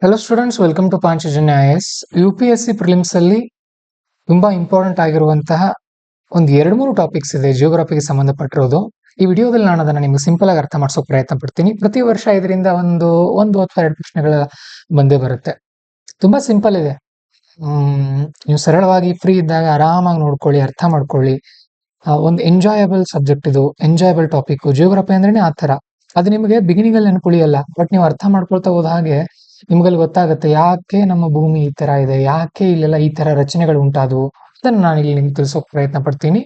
Hello students, welcome to Panchajanya IAS. UPSC prelims ಅಲ್ಲಿ ತುಂಬಾ important ಆಗಿರುವಂತಹ ಒಂದು 2-3 ಟಾಪಿಕ್ಸ್ ಇದೆ ಜಿಯೋಗ್ರಫಿಗೆ ಸಂಬಂಧಪಟ್ಟಿರೋದು. ಈ ವಿಡಿಯೋದಲ್ಲಿ ನಾನು ಅದನ್ನ ನಿಮ್ಗೆ ಸಿಂಪಲ್ ಆಗಿ ಅರ್ಥ ಮಾಡಿಸೋಕೆ ಪ್ರಯತ್ನ ಪಡ್ತೀನಿ. ಪ್ರತಿ ವರ್ಷ ಇದರಿಂದ ಒಂದು ಅಥವಾ 2 ಪ್ರಶ್ನೆಗಳ ಬಂದೇ ಬರುತ್ತೆ. ತುಂಬಾ ಸಿಂಪಲ್ ಇದೆ. ನೀವು ಸರಳವಾಗಿ ಫ್ರೀ ಇದ್ದಾಗ ಆರಾಮಾಗಿ ನೋಡ್ಕೊಳ್ಳಿ, ಅರ್ಥ ಮಾಡ್ಕೊಳ್ಳಿ. ಒಂದು ಎಂಜಾಯಬಲ್ ಸಬ್ಜೆಕ್ಟ್ ಇದು, ಎಂಜಾಯಬಲ್ ಟಾಪಿಕ್. ಜಿಯೋಗ್ರಫಿ ಅಂದ್ರೇನೆ ಆ ತರ. ಅದು ನಿಮಗೆ ಬಿಗಿನಿಂಗ್ ಅಲ್ಲಿ ನೆನಪುಳಿಯಲ್ಲ, ಬಟ್ ನೀವು ಅರ್ಥ ಮಾಡ್ಕೊಳ್ತಾ ಹೋದ ಹಾಗೆ ನಿಮ್ಗಲ್ಲಿ ಗೊತ್ತಾಗುತ್ತೆ ಯಾಕೆ ನಮ್ಮ ಭೂಮಿ ಈ ತರ ಇದೆ, ಯಾಕೆ ಇಲ್ಲೆಲ್ಲ ಈ ತರ ರಚನೆಗಳು ಉಂಟಾದವು. ಅದನ್ನ ನಾನು ಇಲ್ಲಿ ನಿಮ್ಗೆ ತಿಳಿಸೋಕೆ ಪ್ರಯತ್ನ ಪಡ್ತೀನಿ.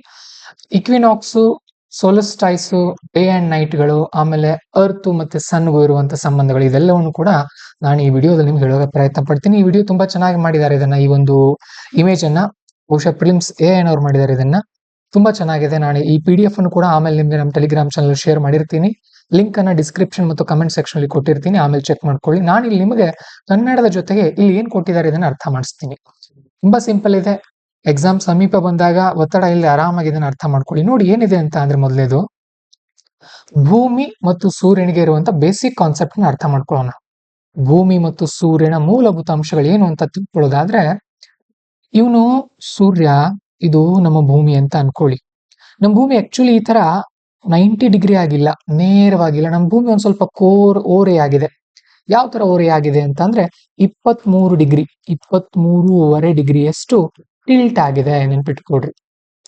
ಇಕ್ವಿನಾಕ್ಸು, ಸೋಲಸ್ಟೈಸು, ಡೇ ಅಂಡ್ ನೈಟ್ಗಳು, ಆಮೇಲೆ ಅರ್ತ್ ಮತ್ತೆ ಸನ್ಗೂ ಇರುವಂತ ಸಂಬಂಧಗಳು, ಇದೆಲ್ಲವನ್ನು ಕೂಡ ನಾನು ಈ ವಿಡಿಯೋದಲ್ಲಿ ನಿಮ್ಗೆ ಹೇಳೋಕೆ ಪ್ರಯತ್ನ ಪಡ್ತೀನಿ. ಈ ವಿಡಿಯೋ ತುಂಬಾ ಚೆನ್ನಾಗಿ ಮಾಡಿದ್ದಾರೆ. ಇದನ್ನ ಈ ಒಂದು ಇಮೇಜ್ ಅನ್ನ ಬಹುಶಃ ಪ್ರಿಲಿಮ್ಸ್ AI ಅವ್ರು ಮಾಡಿದ್ದಾರೆ. ಇದನ್ನ ತುಂಬಾ ಚೆನ್ನಾಗಿದೆ. ನಾನು ಈ PDF ಅನ್ನು ಕೂಡ ಆಮೇಲೆ ನಿಮ್ಗೆ ನಮ್ಮ ಟೆಲಿಗ್ರಾಮ್ ಚಾನಲ್ ಶೇರ್ ಮಾಡಿರ್ತೀನಿ. ಲಿಂಕ್ ಅನ್ನ ಡಿಸ್ಕ್ರಿಪ್ಷನ್ ಮತ್ತು ಕಮೆಂಟ್ ಸೆಕ್ಷನ್ ಅಲ್ಲಿ ಕೊಟ್ಟಿರ್ತೀನಿ, ಆಮೇಲೆ ಚೆಕ್ ಮಾಡ್ಕೊಳ್ಳಿ. ನಾನು ಇಲ್ಲಿ ನಿಮಗೆ ಕನ್ನಡದ ಜೊತೆಗೆ ಇಲ್ಲಿ ಏನ್ ಕೊಟ್ಟಿದ್ದಾರೆ ಇದನ್ನ ಅರ್ಥ ಮಾಡಿಸ್ತೀನಿ. ತುಂಬಾ ಸಿಂಪಲ್ ಇದೆ. ಎಕ್ಸಾಮ್ ಸಮೀಪ ಬಂದಾಗ ಒತ್ತಡ ಇಲ್ಲಿ ಆರಾಮಾಗಿ ಇದನ್ನ ಅರ್ಥ ಮಾಡ್ಕೊಳ್ಳಿ. ನೋಡಿ ಏನಿದೆ ಅಂತ ಅಂದ್ರೆ, ಮೊದಲೇದು ಭೂಮಿ ಮತ್ತು ಸೂರ್ಯನಿಗೆ ಇರುವಂತ ಬೇಸಿಕ್ ಕಾನ್ಸೆಪ್ಟ್ ನ ಅರ್ಥ ಮಾಡ್ಕೊಳ್ಳೋಣ. ಭೂಮಿ ಮತ್ತು ಸೂರ್ಯನ ಮೂಲಭೂತ ಅಂಶಗಳು ಏನು ಅಂತ ತಿಳ್ಕೊಳ್ಳೋದಾದ್ರೆ, ಇವನು ಸೂರ್ಯ, ಇದು ನಮ್ಮ ಭೂಮಿ ಅಂತ ಅನ್ಕೊಳ್ಳಿ. ನಮ್ಮ ಭೂಮಿ ಆಕ್ಚುಲಿ ಈ ತರ 90 ಡಿಗ್ರಿ ಆಗಿಲ್ಲ, ನೇರವಾಗಿಲ್ಲ. ನಮ್ಮ ಭೂಮಿ ಒಂದ್ ಸ್ವಲ್ಪ ಓರೆ ಆಗಿದೆ. ಯಾವ ತರ ಓರೆ ಆಗಿದೆ ಅಂತ ಅಂದ್ರೆ 23 ಡಿಗ್ರಿ, 23.5 ಡಿಗ್ರಿಯಷ್ಟು ಟಿಲ್ಟ್ ಆಗಿದೆ. ನೆನ್ಪಿಟ್ಕೊಡ್ರಿ,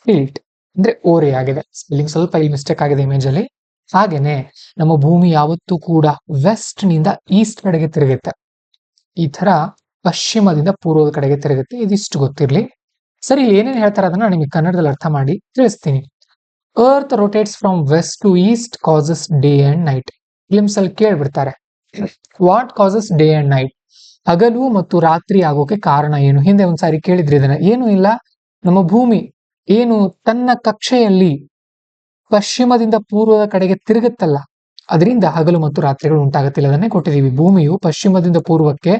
ಟಿಲ್ಟ್ ಅಂದ್ರೆ ಓರೆ ಆಗಿದೆ. ಸ್ಪೆಲ್ಲಿಂಗ್ ಸ್ವಲ್ಪ ಇಲ್ಲಿ ಮಿಸ್ಟೇಕ್ ಆಗಿದೆ ಇಮೇಜ್ ಅಲ್ಲಿ. ಹಾಗೇನೆ ನಮ್ಮ ಭೂಮಿ ಯಾವತ್ತೂ ಕೂಡ ವೆಸ್ಟ್ ನಿಂದ ಈಸ್ಟ್ ಕಡೆಗೆ ತಿರುಗುತ್ತೆ. ಈ ತರ ಪಶ್ಚಿಮದಿಂದ ಪೂರ್ವದ ಕಡೆಗೆ ತಿರುಗುತ್ತೆ. ಇದಿಷ್ಟು ಗೊತ್ತಿರ್ಲಿ. ಸರಿ, ಇಲ್ಲಿ ಏನೇನು ಹೇಳ್ತಾರೆ ಅದನ್ನ ನಿಮಗೆ ಕನ್ನಡದಲ್ಲಿ ಅರ್ಥ ಮಾಡಿ ತಿಳಿಸ್ತೀನಿ. Earth rotates from west to east causes day and night. ಫಿಲಿಮ್ಸ್ ಅಲ್ಲಿ ಕೇಳ್ಬಿಡ್ತಾರೆ, what causes day and night? ಹಗಲು ಮತ್ತು ರಾತ್ರಿ ಆಗೋಕೆ ಕಾರಣ ಏನು? ಹಿಂದೆ ಒಂದ್ಸಾರಿ ಕೇಳಿದ್ರಿ ಇದನ್ನ. ಏನು ಇಲ್ಲ, ನಮ್ಮ ಭೂಮಿ ಏನು ತನ್ನ ಕಕ್ಷೆಯಲ್ಲಿ ಪಶ್ಚಿಮದಿಂದ ಪೂರ್ವದ ಕಡೆಗೆ ತಿರುಗುತ್ತಲ್ಲ, ಅದರಿಂದ ಹಗಲು ಮತ್ತು ರಾತ್ರಿಗಳು ಉಂಟಾಗುತ್ತಿಲ್ಲ. ಅದನ್ನೇ ಕೊಟ್ಟಿದೀವಿ. ಭೂಮಿಯು ಪಶ್ಚಿಮದಿಂದ ಪೂರ್ವಕ್ಕೆ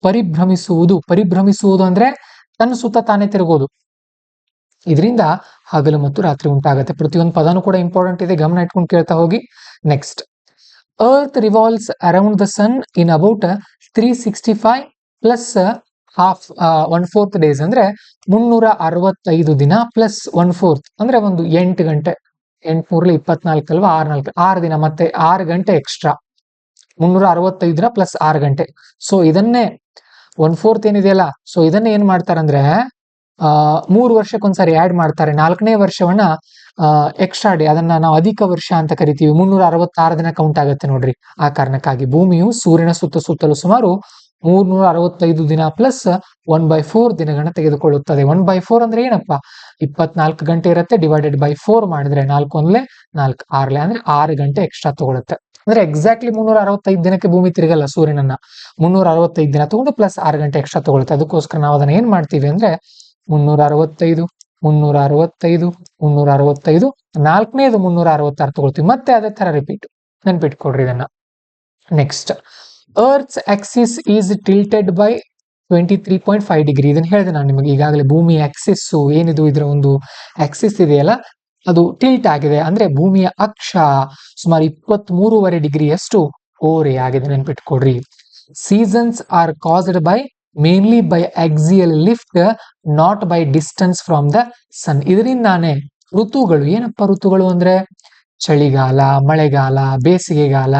ಪರಿಭ್ರಮಿಸುವುದು ಅಂದ್ರೆ ತನ್ನ ಸುತ್ತ ತಾನೇ ತಿರುಗೋದು. ಇದರಿಂದ ಹಗಲು ಮತ್ತು ರಾತ್ರಿ ಉಂಟಾಗತ್ತೆ. ಪ್ರತಿಯೊಂದು ಪದನೂ ಕೂಡ ಇಂಪಾರ್ಟೆಂಟ್ ಇದೆ, ಗಮನ ಇಟ್ಕೊಂಡು ಕೇಳ್ತಾ ಹೋಗಿ. Next, earth revolves around the sun in about 365 plus half 1/4 days, ಅಂದ್ರೆ 365 ದಿನ ಪ್ಲಸ್ 1/4 ಅಂದ್ರೆ ಒಂದು 8 ಗಂಟೆ. 8 24 ಅಲ್ವಾ, 6 ದಿನ, ಮತ್ತೆ 6 ಗಂಟೆ ಎಕ್ಸ್ಟ್ರಾ. 365 ದಿನ ಪ್ಲಸ್ 6 ಗಂಟೆ. ಸೊ ಇದನ್ನೇ 1/4 ಏನಿದೆಯಲ್ಲ, ಸೊ ಇದನ್ನೇ ಏನ್ ಮಾಡ್ತಾರಂದ್ರೆ 3 ವರ್ಷಕ್ಕೊಂದ್ಸರಿ ಆಡ್ ಮಾಡ್ತಾರೆ. 4ನೇ ವರ್ಷವನ್ನ ಎಕ್ಸ್ಟ್ರಾ ಡೇ, ಅದನ್ನ ನಾವು ಅಧಿಕ ವರ್ಷ ಅಂತ ಕರಿತೀವಿ. 366 ದಿನ ಕೌಂಟ್ ಆಗುತ್ತೆ ನೋಡ್ರಿ. ಆ ಕಾರಣಕ್ಕಾಗಿ ಭೂಮಿಯು ಸೂರ್ಯನ ಸುತ್ತಲೂ ಸುಮಾರು 365 ದಿನ ಪ್ಲಸ್ 1/4 ದಿನಗಳನ್ನ ತೆಗೆದುಕೊಳ್ಳುತ್ತದೆ. 1/4 ಅಂದ್ರೆ ಏನಪ್ಪಾ, 24 ಗಂಟೆ ಇರುತ್ತೆ. ಡಿವೈಡೆಡ್ ಬೈ 4 ಮಾಡಿದ್ರೆ 4 1 4 6 ಅಂದ್ರೆ 6 ಗಂಟೆ ಎಕ್ಸ್ಟ್ರಾ ತಗೊಳುತ್ತೆ. ಅಂದ್ರೆ ಎಕ್ಸಾಕ್ಟ್ಲಿ 365 ದಿನಕ್ಕೆ ಭೂಮಿ ತಿರುಗಲ್ಲ ಸೂರ್ಯನನ್ನ. 365 ದಿನ ತಗೊಂಡು ಪ್ಲಸ್ 6 ಗಂಟೆ ಎಕ್ಸ್ಟ್ರಾ ತಗೊಳುತ್ತೆ. ಅದಕ್ಕೋಸ್ಕರ ನಾವು ಅದನ್ನ ಏನ್ ಮಾಡ್ತೀವಿ ಅಂದ್ರೆ 365 365 365 4ನೇದು 366 ತಗೊಳ್ತೀವಿ. ಮತ್ತೆ ಅದೇ ತರ ರಿಪೀಟ್. ನೆನ್ಪಿಟ್ಕೊಡ್ರಿ ಇದನ್ನ. Next, earth's Axis is tilted by 23.5 degree. ಇದನ್ನ ಹೇಳಿದೆ ನಾನು ನಿಮಗೆ ಈಗಾಗಲೇ. ಭೂಮಿ ಆಕ್ಸಿಸ್ ಏನಿದು, ಇದರ ಒಂದು ಆಕ್ಸಿಸ್ ಇದೆಯಲ್ಲ, ಅದು ಟಿಲ್ಟ್ ಆಗಿದೆ. ಅಂದ್ರೆ ಭೂಮಿಯ ಅಕ್ಷ ಸುಮಾರು 23.5 ಡಿಗ್ರಿಯಷ್ಟು ಓರೆ ಆಗಿದೆ. ನೆನ್ಪಿಟ್ಕೊಡ್ರಿ. Seasons are caused by mainly by axial ಲಿಫ್ಟ್, not by distance from the sun. ಇದರಿಂದಾನೆ ಋತುಗಳು, ಏನಪ್ಪ ಋತುಗಳು ಅಂದ್ರೆ ಚಳಿಗಾಲ, ಮಳೆಗಾಲ, ಬೇಸಿಗೆಗಾಲ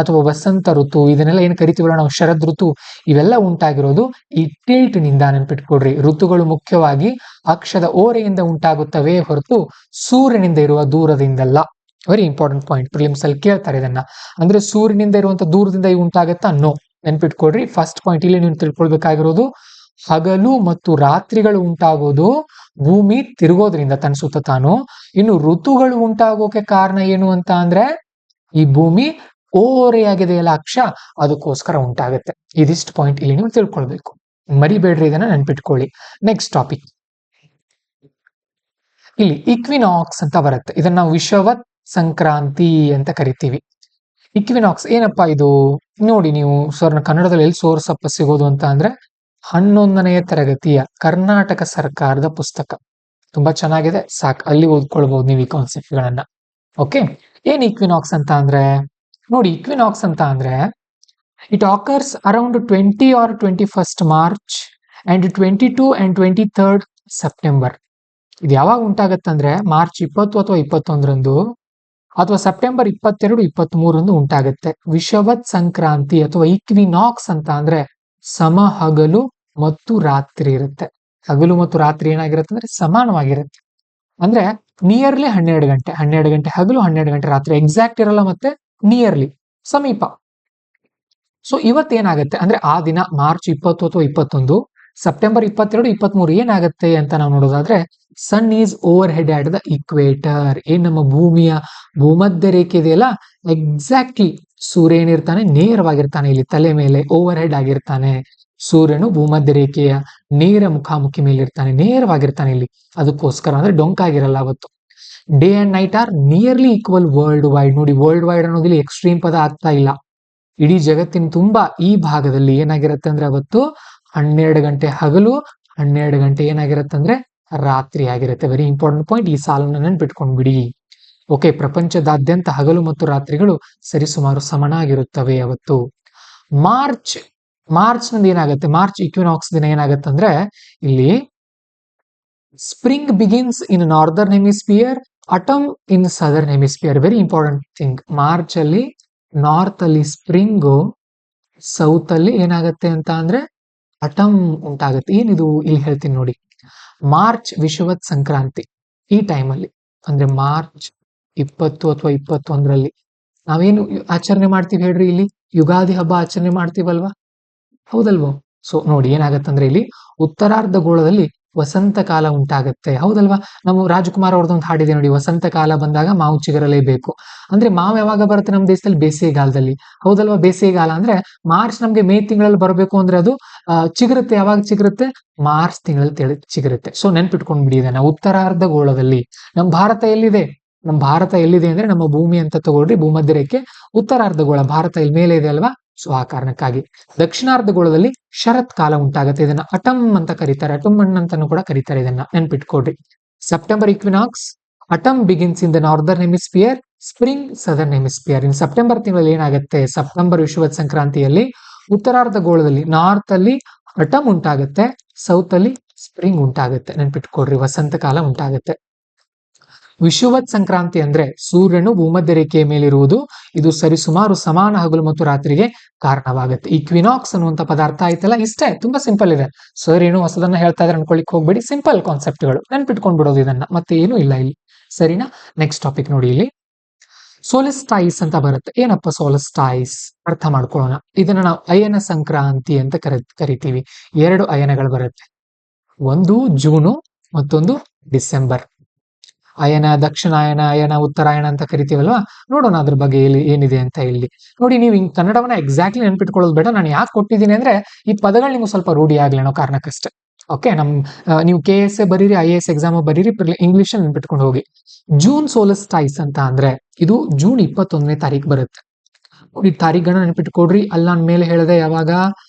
ಅಥವಾ ವಸಂತ ಋತು, ಇದನ್ನೆಲ್ಲ ಏನ್ ಕರಿತೀವಲ್ಲ ನಾವು ಶರದ್ ಋತು, ಇವೆಲ್ಲ ಉಂಟಾಗಿರೋದು ಈ ಟಿಲ್ಟ್ ನಿಂದ. ನೆನ್ಪಿಟ್ಕೊಡ್ರಿ. ಋತುಗಳು ಮುಖ್ಯವಾಗಿ ಅಕ್ಷದ ಓರೆಯಿಂದ ಉಂಟಾಗುತ್ತವೆ ಹೊರತು ಸೂರ್ಯನಿಂದ ಇರುವ ದೂರದಿಂದಲ್ಲ. Very important point. ಪ್ರಿಲಿಮ್ಸ್ ಅಲ್ಲಿ ಕೇಳ್ತಾರೆ ಇದನ್ನ. ಅಂದ್ರೆ ಸೂರ್ಯನಿಂದ ಇರುವಂತ ದೂರದಿಂದ ಇವು ಉಂಟಾಗತ್ತಾ? ನೋ. ನೆನ್ಪಿಟ್ಕೊಡ್ರಿ. ಫಸ್ಟ್ ಪಾಯಿಂಟ್ ಇಲ್ಲಿ ನೀವು ತಿಳ್ಕೊಳ್ಬೇಕಾಗಿರೋದು, ಹಗಲು ಮತ್ತು ರಾತ್ರಿಗಳು ಉಂಟಾಗೋದು ಭೂಮಿ ತಿರುಗೋದ್ರಿಂದ ತನ್ನ ಸುತ್ತ ತಾನು. ಇನ್ನು ಋತುಗಳು ಉಂಟಾಗೋಕೆ ಕಾರಣ ಏನು ಅಂತ ಅಂದ್ರೆ, ಈ ಭೂಮಿ ಓರೆಯಾಗಿದೆಯಲ್ಲ ಅಕ್ಷ, ಅದಕ್ಕೋಸ್ಕರ ಉಂಟಾಗುತ್ತೆ. ಇದಿಷ್ಟು ಪಾಯಿಂಟ್ ಇಲ್ಲಿ ನೀವು ತಿಳ್ಕೊಳ್ಬೇಕು. ಮರಿಬೇಡ್ರಿ, ಇದನ್ನ ನೆನ್ಪಿಟ್ಕೊಳ್ಳಿ. ನೆಕ್ಸ್ಟ್ ಟಾಪಿಕ್, ಇಲ್ಲಿ ಇಕ್ವಿನಾಕ್ಸ್ ಅಂತ ಬರುತ್ತೆ. ಇದನ್ನ ನಾವು ವಿಷುವತ್ ಸಂಕ್ರಾಂತಿ ಅಂತ ಕರಿತೀವಿ. ಇಕ್ವಿನಾಕ್ಸ್ ಏನಪ್ಪಾ ಇದು ನೋಡಿ, ನೀವು ಸರ್ನ ಕನ್ನಡದಲ್ಲಿ ಎಲ್ಲಿ ಸೋರ್ಸಪ್ಪ ಸಿಗೋದು ಅಂತ ಅಂದ್ರೆ 11ನೇ ತರಗತಿಯ ಕರ್ನಾಟಕ ಸರ್ಕಾರದ ಪುಸ್ತಕ. ತುಂಬಾ ಚೆನ್ನಾಗಿದೆ, ಸಾಕು, ಅಲ್ಲಿ ಓದ್ಕೊಳ್ಬಹುದು ನೀವು ಈ ಕಾನ್ಸೆಪ್ಟ್ ಗಳನ್ನ. ಓಕೆ, ಏನ್ ಇಕ್ವಿನಾಕ್ಸ್ ಅಂತ ಅಂದ್ರೆ ನೋಡಿ, ಇಕ್ವಿನಾಕ್ಸ್ ಅಂತ ಅಂದ್ರೆ It occurs around 20 or 21st March and 22 and 23rd September. ಇದು ಯಾವಾಗ ಉಂಟಾಗತ್ತಂದ್ರೆ ಮಾರ್ಚ್ 20 ಅಥವಾ 21ರಂದು ಅಥವಾ ಸೆಪ್ಟೆಂಬರ್ 22, 23ರಂದು ಉಂಟಾಗುತ್ತೆ. ವಿಷುವತ್ ಸಂಕ್ರಾಂತಿ ಅಥವಾ ಈಕ್ವಿನಾಕ್ಸ್ ಅಂತ ಅಂದ್ರೆ ಸಮ ಹಗಲು ಮತ್ತು ರಾತ್ರಿ ಇರುತ್ತೆ. ಹಗಲು ಮತ್ತು ರಾತ್ರಿ ಏನಾಗಿರುತ್ತೆ ಅಂದ್ರೆ ಸಮಾನವಾಗಿರುತ್ತೆ. ಅಂದ್ರೆ ನಿಯರ್ಲಿ 12 ಗಂಟೆ, 12 ಗಂಟೆ ಹಗಲು, 12 ಗಂಟೆ ರಾತ್ರಿ. ಎಕ್ಸಾಕ್ಟ್ ಇರಲ್ಲ, ಮತ್ತೆ ನಿಯರ್ಲಿ, ಸಮೀಪ. ಸೊ ಇವತ್ತೇನಾಗತ್ತೆ ಅಂದ್ರೆ ಆ ದಿನ ಮಾರ್ಚ್ 20 ಅಥವಾ 21, ಸೆಪ್ಟೆಂಬರ್ 22, 23 ಏನಾಗತ್ತೆ ಅಂತ ನಾವು ನೋಡೋದಾದ್ರೆ, sun is overhead at the equator. ಏನ್ ನಮ್ಮ ಭೂಮಿಯ ಭೂಮಧ್ಯ ರೇಖೆ ಇದೆಯಲ್ಲ, ಎಕ್ಸಾಕ್ಟ್ಲಿ ಸೂರ್ಯ ಏನಿರ್ತಾನೆ ನೇರವಾಗಿರ್ತಾನೆ ಇಲ್ಲಿ ತಲೆ ಮೇಲೆ, ಓವರ್ ಹೆಡ್ ಆಗಿರ್ತಾನೆ. ಸೂರ್ಯನು ಭೂಮಧ್ಯ ರೇಖೆಯ ನೇರ ಮುಖಾಮುಖಿ ಮೇಲೆ ಇರ್ತಾನೆ, ನೇರವಾಗಿರ್ತಾನೆ ಇಲ್ಲಿ. ಅದಕ್ಕೋಸ್ಕರ ಅಂದ್ರೆ ಡೊಂಕಾಗಿರಲ್ಲ ಅವತ್ತು. Day and night are nearly equal worldwide. ನೋಡಿ, ವರ್ಲ್ಡ್ ವೈಡ್ ಅನ್ನೋದಿಲ್ಲಿ ಎಕ್ಸ್ಟ್ರೀಮ್ ಪದ ಆಗ್ತಾ ಇಲ್ಲ. ಇಡೀ ಜಗತ್ತಿನ ತುಂಬಾ ಈ ಭಾಗದಲ್ಲಿ ಏನಾಗಿರುತ್ತೆ ಅಂದ್ರೆ ಅವತ್ತು 12 ಗಂಟೆ ಹಗಲು, 12 ಗಂಟೆ ಏನಾಗಿರುತ್ತೆ ಅಂದ್ರೆ ರಾತ್ರಿ ಆಗಿರುತ್ತೆ. ವೆರಿ ಇಂಪಾರ್ಟೆಂಟ್ ಪಾಯಿಂಟ್, ಈ ಸಾಲನ್ನು ನೆನ್ಪಿಟ್ಕೊಂಡ್ಬಿಡಿ. ಓಕೆ, ಪ್ರಪಂಚದಾದ್ಯಂತ ಹಗಲು ಮತ್ತು ರಾತ್ರಿಗಳು ಸರಿಸುಮಾರು ಸಮನಾಗಿರುತ್ತವೆ ಅವತ್ತು. ಮಾರ್ಚ್ ನಲ್ಲಿ ಏನಾಗುತ್ತೆ, ಮಾರ್ಚ್ ಇಕ್ವಿನಾಕ್ಸ್ ದಿನ ಏನಾಗುತ್ತೆ ಅಂದ್ರೆ ಇಲ್ಲಿ ಸ್ಪ್ರಿಂಗ್ ಬಿಗಿನ್ಸ್ ಇನ್ ನಾರ್ದರ್ನ್ ಹೆಮಿಸ್ಫಿಯರ್, ಅಟಮ್ ಇನ್ southern hemisphere. Very important thing. March ಅಲ್ಲಿ ನಾರ್ತ್ ಅಲ್ಲಿ ಸ್ಪ್ರಿಂಗು, ಸೌತ್ ಅಲ್ಲಿ ಏನಾಗತ್ತೆ ಅಂತ ಅಂದ್ರೆ ಅಟಮ್ ಉಂಟಾಗುತ್ತೆ. ಏನಿದು ಇಲ್ಲಿ ಹೇಳ್ತೀನಿ ನೋಡಿ. ಮಾರ್ಚ್ ವಿಷುವತ್ ಸಂಕ್ರಾಂತಿ ಈ ಟೈಮಲ್ಲಿ ಅಂದ್ರೆ ಮಾರ್ಚ್ 20 ಅಥವಾ 21ರಲ್ಲಿ ನಾವೇನು ಆಚರಣೆ ಮಾಡ್ತೀವಿ ಹೇಳ್ರಿ? ಇಲ್ಲಿ ಯುಗಾದಿ ಹಬ್ಬ ಆಚರಣೆ ಮಾಡ್ತೀವಲ್ವಾ, ಹೌದಲ್ವೋ? ಸೊ ನೋಡಿ ಏನಾಗತ್ತಂದ್ರೆ ಇಲ್ಲಿ ಉತ್ತರಾರ್ಧಗೋಳದಲ್ಲಿ ವಸಂತ ಕಾಲ ಉಂಟಾಗತ್ತೆ, ಹೌದಲ್ವಾ? ನಮ್ಮ ರಾಜಕುಮಾರ್ ಅವ್ರದ್ದೊಂದು ಹಾಡಿದೆ ನೋಡಿ, ವಸಂತ ಕಾಲ ಬಂದಾಗ ಮಾವು ಚಿಗುರಲೇಬೇಕು. ಅಂದ್ರೆ ಮಾವು ಯಾವಾಗ ಬರುತ್ತೆ ನಮ್ಮ ದೇಶದಲ್ಲಿ? ಬೇಸಿಗೆಗಾಲದಲ್ಲಿ, ಹೌದಲ್ವಾ? ಬೇಸಿಗೆಗಾಲ ಅಂದ್ರೆ ಮಾರ್ಚ್ ನಮ್ಗೆ ಮೇ ತಿಂಗಳಲ್ಲಿ ಬರಬೇಕು ಅಂದ್ರೆ ಅದು ಚಿಗುರುತ್ತೆ. ಯಾವಾಗ ಚಿಗುರುತ್ತೆ? ಮಾರ್ಚ್ ತಿಂಗಳಲ್ಲಿ ಚಿಗುರುತ್ತೆ. ಸೊ ನೆನ್ಪಿಟ್ಕೊಂಡ್ಬಿಡಿ ಇದನ್ನ. ಉತ್ತರಾರ್ಧಗೋಳದಲ್ಲಿ ನಮ್ಮ ಭಾರತ ಎಲ್ಲಿದೆ? ನಮ್ಮ ಭಾರತ ಎಲ್ಲಿದೆ ಅಂದ್ರೆ ನಮ್ಮ ಭೂಮಿ ಅಂತ ತಗೊಳ್ರಿ, ಭೂಮಧ್ಯ ರೇಖೆ ಉತ್ತರಾರ್ಧಗೋಳ, ಭಾರತ ಇಲ್ಲಿ ಮೇಲೆ ಇದೆ ಅಲ್ವಾ? ಸೊ ಆ ಕಾರಣಕ್ಕಾಗಿ ದಕ್ಷಿಣಾರ್ಧಗೋಳದಲ್ಲಿ ಶರತ್ ಕಾಲ ಉಂಟಾಗುತ್ತೆ. ಇದನ್ನ ಅಟಮ್ ಅಂತ ಕರೀತಾರೆ, ಅಟಮನ್ ಅಂತಾನು ಕೂಡ ಕರೀತಾರೆ. ಇದನ್ನ ನೆನ್ಪಿಟ್ಕೊಡ್ರಿ. September equinox, autumn begins in the northern hemisphere, spring southern hemisphere. In September ತಿಂಗಳಲ್ಲಿ ಏನಾಗುತ್ತೆ, ಸೆಪ್ಟೆಂಬರ್ ವಿಷುವತ್ ಸಂಕ್ರಾಂತಿಯಲ್ಲಿ ಉತ್ತರಾರ್ಧಗೋಳದಲ್ಲಿ ನಾರ್ತ್ ಅಲ್ಲಿ ಅಟಮ್ ಉಂಟಾಗುತ್ತೆ, ಸೌತ್ ಅಲ್ಲಿ ಸ್ಪ್ರಿಂಗ್ ಉಂಟಾಗುತ್ತೆ. ನೆನ್ಪಿಟ್ಕೊಡ್ರಿ, ವಸಂತ ಕಾಲ ಉಂಟಾಗುತ್ತೆ. ವಿಷುವತ್ ಸಂಕ್ರಾಂತಿ ಅಂದ್ರೆ ಸೂರ್ಯನು ಭೂಮಧ್ಯ ರೇಖೆಯ ಮೇಲಿರುವುದು. ಇದು ಸರಿಸುಮಾರು ಸಮಾನ ಹಗಲು ಮತ್ತು ರಾತ್ರಿಗೆ ಕಾರಣವಾಗುತ್ತೆ. ಈಕ್ವಿನಾಕ್ಸ್ ಅನ್ನುವಂತ ಪದಾರ್ಥ ಆಯ್ತಲ್ಲ, ಇಷ್ಟೇ, ತುಂಬಾ ಸಿಂಪಲ್ ಇದೆ. ಸರ್ ಏನು ಹೊಸದನ್ನ ಹೇಳ್ತಾ ಇದ್ರೆ ಅನ್ಕೊಳಿಕ್ ಹೋಗ್ಬೇಡಿ, ಸಿಂಪಲ್ ಕಾನ್ಸೆಪ್ಟ್ಗಳು, ನೆನ್ಪಿಟ್ಕೊಂಡ್ಬಿಡೋದು ಇದನ್ನ, ಮತ್ತೆ ಏನು ಇಲ್ಲ ಇಲ್ಲಿ. ಸರಿನಾ? ನೆಕ್ಸ್ಟ್ ಟಾಪಿಕ್ ನೋಡಿ. ಇಲ್ಲಿ ಸೋಲಿಸ್ಟೈಸ್ ಅಂತ ಬರುತ್ತೆ. ಏನಪ್ಪ ಸೋಲಿಸ್ಟೈಸ್? ಅರ್ಥ ಮಾಡ್ಕೊಳ್ಳೋಣ. ಇದನ್ನ ನಾವು ಅಯನ ಸಂಕ್ರಾಂತಿ ಅಂತ ಕರಿತೀವಿ. 2 ಅಯನಗಳು ಬರುತ್ತೆ, ಒಂದು ಜೂನು, ಮತ್ತೊಂದು ಡಿಸೆಂಬರ್. ಅಯನ, ದಕ್ಷಿಣಾಯನ, ಅಯನ, ಉತ್ತರಾಯಣ ಅಂತ ಕರಿತೀವಲ್ವಾ? ನೋಡೋಣ ಅದ್ರ ಬಗ್ಗೆ ಏನಿದೆ ಅಂತ. ಇಲ್ಲಿ ನೋಡಿ, ನೀವು ಕನ್ನಡವನ್ನ ಎಕ್ಸಾಕ್ಟ್ಲಿ ನೆನ್ಪಿಟ್ಕೊಳ್ಳೋದು ಬೇಡ. ನಾನು ಯಾಕೆ ಕೊಟ್ಟಿದ್ದೀನಿ ಅಂದ್ರೆ ಈ ಪದಗಳು ನಿಮ್ಗೆ ಸ್ವಲ್ಪ ರೂಢಿ ಆಗ್ಲಿ ಅನ್ನೋ ಕಾರಣಕ್ಕಷ್ಟೇ. ಓಕೆ, ನೀವು KS ಬರೀರಿ, IAS ಎಕ್ಸಾಮ್ ಬರೀರಿ, ಇಂಗ್ಲಿಷ್ ನೆನ್ಪಿಟ್ಕೊಂಡು ಹೋಗಿ. ಜೂನ್ ಸೋಲಿಸ್ಟೈಸ್ ಅಂತ ಅಂದ್ರೆ ಇದು ಜೂನ್ 21ನೇ ತಾರೀಕು ಬರುತ್ತೆ. ಈ ತಾರೀಖುಗಳನ್ನ ನೆನ್ಪಿಟ್ಕೊಡ್ರಿ. ಅಲ್ಲಿ ನಾನು ಮೇಲೆ ಹೇಳಿದೆ ಯಾವಾಗ,